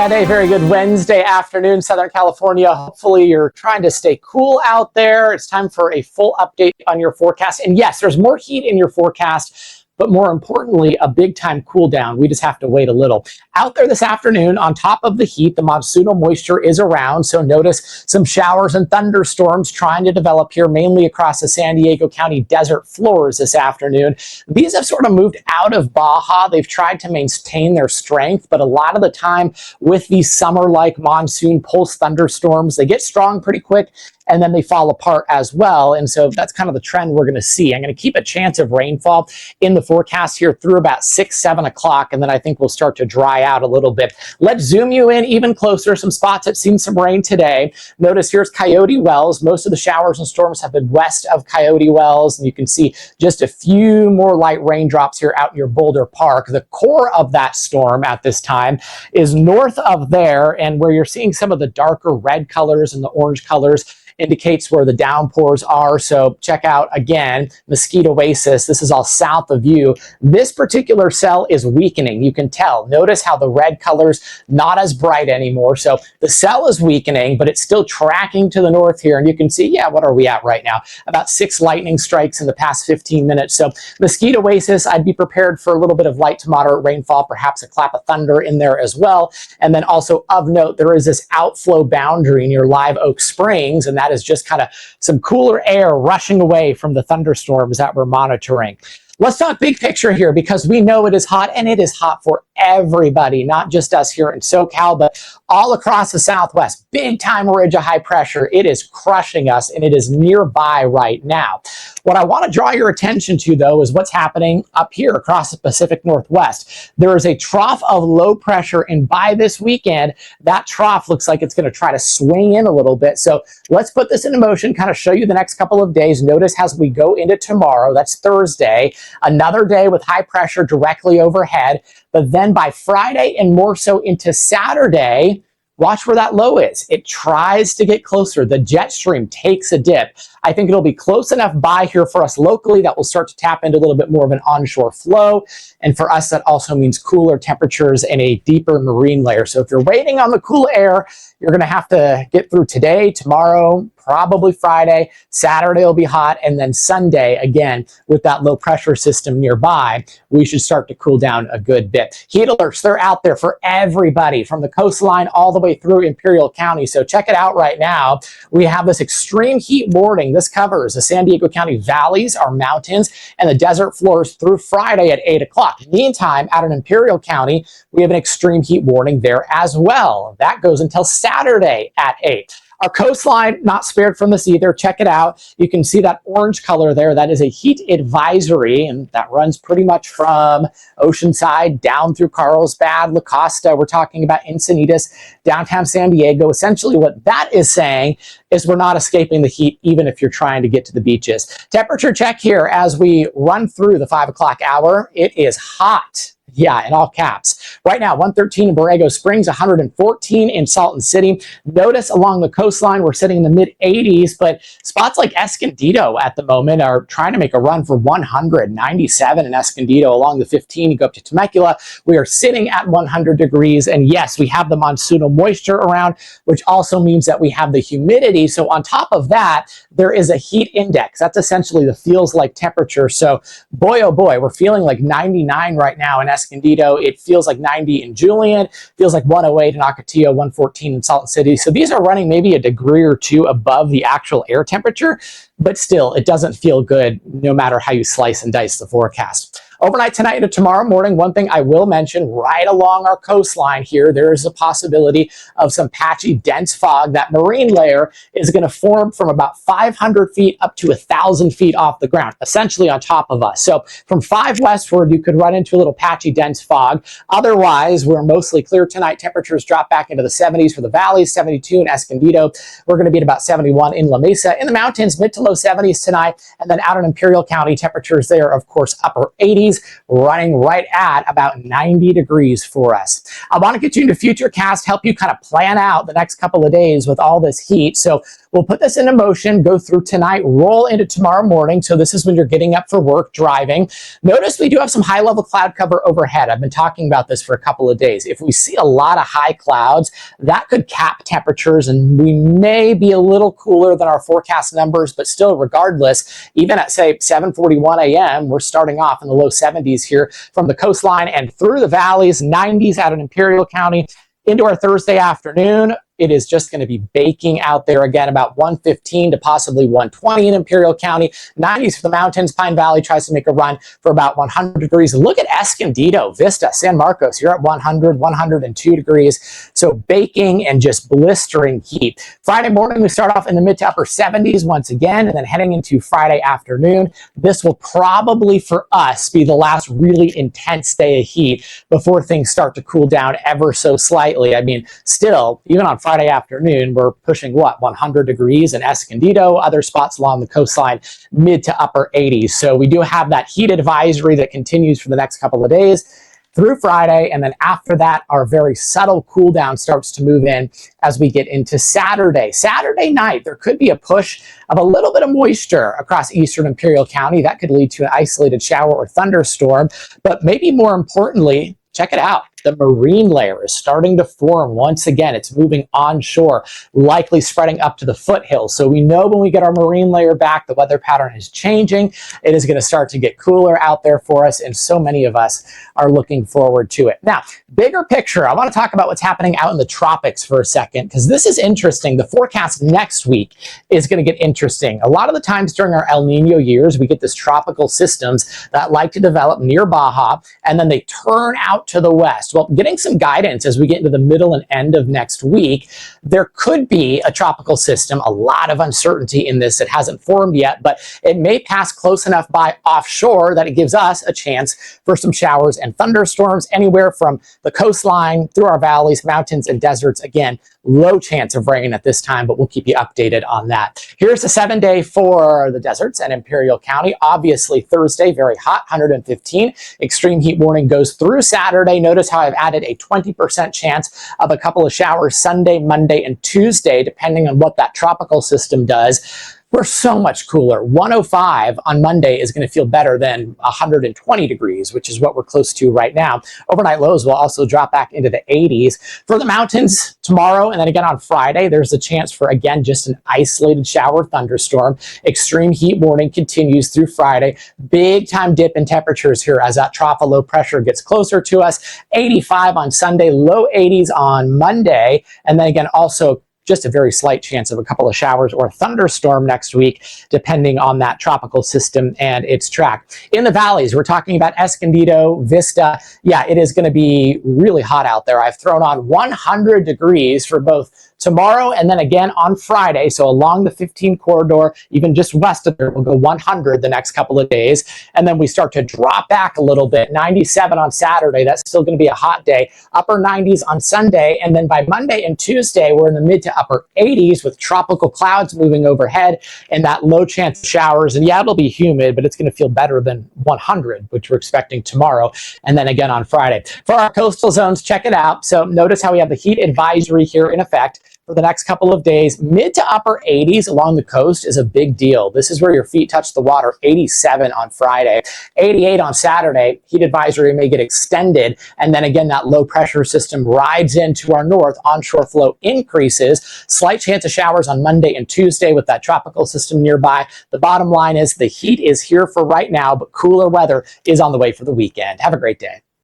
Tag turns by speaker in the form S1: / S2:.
S1: And a very good Wednesday afternoon, Southern California. Hopefully you're trying to stay cool out there. It's time for a full update on your forecast. And yes, there's more heat in your forecast, but more importantly, a big time cool down. We just have to wait a little. Out there this afternoon, on top of the heat, the monsoonal moisture is around. So notice some showers and thunderstorms trying to develop here, mainly across the San Diego County desert floors this afternoon. These have sort of moved out of Baja. They've tried to maintain their strength, but a lot of the time with these summer-like monsoon pulse thunderstorms, they get strong pretty quick and then they fall apart as well. And so that's kind of the trend we're going to see. I'm going to keep a chance of rainfall in the forecast here through about 6, 7 o'clock, and then I think we'll start to dry out a little bit. Let's zoom you in even closer. Some spots that seen some rain today. Notice here's Coyote Wells. Most of the showers and storms have been west of Coyote Wells, and you can see just a few more light raindrops here out near Boulder Park. The core of that storm at this time is north of there, and where you're seeing some of the darker red colors and the orange colors indicates where the downpours are. So check out again Mesquite Oasis. This is all south of you. This particular cell is weakening. You can tell. Notice how the red color's not as bright anymore. So the cell is weakening, but it's still tracking to the north here. And you can see, yeah, what are we at right now? About 6 lightning strikes in the past 15 minutes. So Mesquite Oasis, I'd be prepared for a little bit of light to moderate rainfall, perhaps a clap of thunder in there as well. And then also of note, there is this outflow boundary near Live Oak Springs, and that is just kind of some cooler air rushing away from the thunderstorms that we're monitoring. Let's talk big picture here, because we know it is hot, and it is hot for everybody, not just us here in SoCal, but all across the Southwest. Big time ridge of high pressure. It is crushing us, and it is nearby right now. What I want to draw your attention to, though, is what's happening up here across the Pacific Northwest. There is a trough of low pressure, and by this weekend, that trough looks like it's going to try to swing in a little bit. So let's put this into motion, kind of show you the next couple of days. Notice as we go into tomorrow, that's Thursday, another day with high pressure directly overhead. But then by Friday and more so into Saturday, watch where that low is. It tries to get closer. The jet stream takes a dip. I think it'll be close enough by here for us locally that we'll start to tap into a little bit more of an onshore flow. And for us, that also means cooler temperatures and a deeper marine layer. So if you're waiting on the cool air, you're going to have to get through today, tomorrow, probably Friday. Saturday will be hot. And then Sunday, again, with that low pressure system nearby, we should start to cool down a good bit. Heat alerts, they're out there for everybody from the coastline all the way through Imperial County. So check it out right now. We have this extreme heat warning. This covers the San Diego County valleys, our mountains, and the desert floors through Friday at 8 o'clock. Meantime, out in Imperial County, we have an extreme heat warning there as well. That goes until Saturday at 8. Our coastline, not spared from this either. Check it out. You can see that orange color there. That is a heat advisory, and that runs pretty much from Oceanside down through Carlsbad, La Costa. We're talking about Encinitas, downtown San Diego. Essentially what that is saying is we're not escaping the heat, even if you're trying to get to the beaches. Temperature check here as we run through the 5 o'clock hour. It is hot. Yeah, in all caps. Right now, 113 in Borrego Springs, 114 in Salton City. Notice along the coastline, we're sitting in the mid-80s, but spots like Escondido at the moment are trying to make a run for 197 in Escondido. Along the 15, you go up to Temecula. We are sitting at 100 degrees, and yes, we have the monsoonal moisture around, which also means that we have the humidity. So on top of that, there is a heat index. That's essentially the feels like temperature. So boy, oh boy, we're feeling like 99 right now in Escondido. It feels like 90 in Julian, feels like 108 in Ocotillo, 114 in Salton City. So these are running maybe a degree or two above the actual air temperature, but still, it doesn't feel good no matter how you slice and dice the forecast. Overnight tonight into tomorrow morning, one thing I will mention, right along our coastline here, there is a possibility of some patchy, dense fog. That marine layer is going to form from about 500 feet up to 1,000 feet off the ground, essentially on top of us. So from 5 westward, you could run into a little patchy, dense fog. Otherwise, we're mostly clear tonight. Temperatures drop back into the 70s for the valleys, 72 in Escondido. We're going to be at about 71 in La Mesa. In the mountains, mid to low 70s tonight. And then out in Imperial County, temperatures there, of course, upper 80s. Running right at about 90 degrees for us. I want to get you into Futurecast, help you kind of plan out the next couple of days with all this heat. So we'll put this into motion, go through tonight, roll into tomorrow morning. So this is when you're getting up for work, driving. Notice we do have some high level cloud cover overhead. I've been talking about this for a couple of days. If we see a lot of high clouds, that could cap temperatures, and we may be a little cooler than our forecast numbers, but still, regardless, even at say 7:41 a.m., we're starting off in the low 70s here from the coastline and through the valleys, 90s out in Imperial County. Into our Thursday afternoon, it is just going to be baking out there again, about 115 to possibly 120 in Imperial County. 90s for the mountains. Pine Valley tries to make a run for about 100 degrees. Look at Escondido, Vista, San Marcos. You're at 100, 102 degrees. So baking and just blistering heat. Friday morning, we start off in the mid to upper 70s once again, and then heading into Friday afternoon. This will probably, for us, be the last really intense day of heat before things start to cool down ever so slightly. I mean, still, even on Friday afternoon, we're pushing what, 100 degrees in Escondido, other spots along the coastline, mid to upper 80s. So we do have that heat advisory that continues for the next couple of days through Friday, and then after that, our very subtle cool down starts to move in as we get into Saturday. Saturday night, there could be a push of a little bit of moisture across eastern Imperial County. That could lead to an isolated shower or thunderstorm, but maybe more importantly, check it out. The marine layer is starting to form once again. It's moving onshore, likely spreading up to the foothills. So we know when we get our marine layer back, the weather pattern is changing. It is going to start to get cooler out there for us, and so many of us are looking forward to it. Now, bigger picture, I want to talk about what's happening out in the tropics for a second, because this is interesting. The forecast next week is going to get interesting. A lot of the times during our El Nino years, we get this tropical systems that like to develop near Baja, and then they turn out to the west. Well, getting some guidance as we get into the middle and end of next week, there could be a tropical system, a lot of uncertainty in this. It hasn't formed yet, but it may pass close enough by offshore that it gives us a chance for some showers and thunderstorms anywhere from the coastline through our valleys, mountains, and deserts. Again, low chance of rain at this time, but we'll keep you updated on that. Here's the 7-day for the deserts and Imperial County. Obviously, Thursday, very hot, 115. Extreme heat warning goes through Saturday. Notice how I've added a 20% chance of a couple of showers Sunday, Monday, and Tuesday, depending on what that tropical system does. We're so much cooler. 105 on Monday is going to feel better than 120 degrees, which is what we're close to right now. Overnight lows will also drop back into the 80s. For the mountains, tomorrow and then again on Friday, there's a chance for, again, just an isolated shower thunderstorm. Extreme heat warning continues through Friday. Big time dip in temperatures here as that trough of low pressure gets closer to us. 85 on Sunday, low 80s on Monday, and then again also just a very slight chance of a couple of showers or a thunderstorm next week, depending on that tropical system and its track. In the valleys, we're talking about Escondido, Vista. Yeah, it is going to be really hot out there. I've thrown on 100 degrees for both tomorrow and then again on Friday. So along the 15 corridor, even just west of there, we'll go 100 the next couple of days. And then we start to drop back a little bit. 97 on Saturday. That's still going to be a hot day. Upper 90s on Sunday. And then by Monday and Tuesday, we're in the mid to upper 80s with tropical clouds moving overhead and that low chance of showers. And yeah, it'll be humid, but it's going to feel better than 100, which we're expecting tomorrow. And then again on Friday. For our coastal zones, check it out. So notice how we have the heat advisory here in effect for the next couple of days. Mid to upper 80s along the coast is a big deal. This is where your feet touch the water. 87 on Friday, 88 on Saturday. Heat advisory may get extended. And then again, that low pressure system rides into our north. Onshore flow increases. Slight chance of showers on Monday and Tuesday with that tropical system nearby. The bottom line is the heat is here for right now, but cooler weather is on the way for the weekend. Have a great day.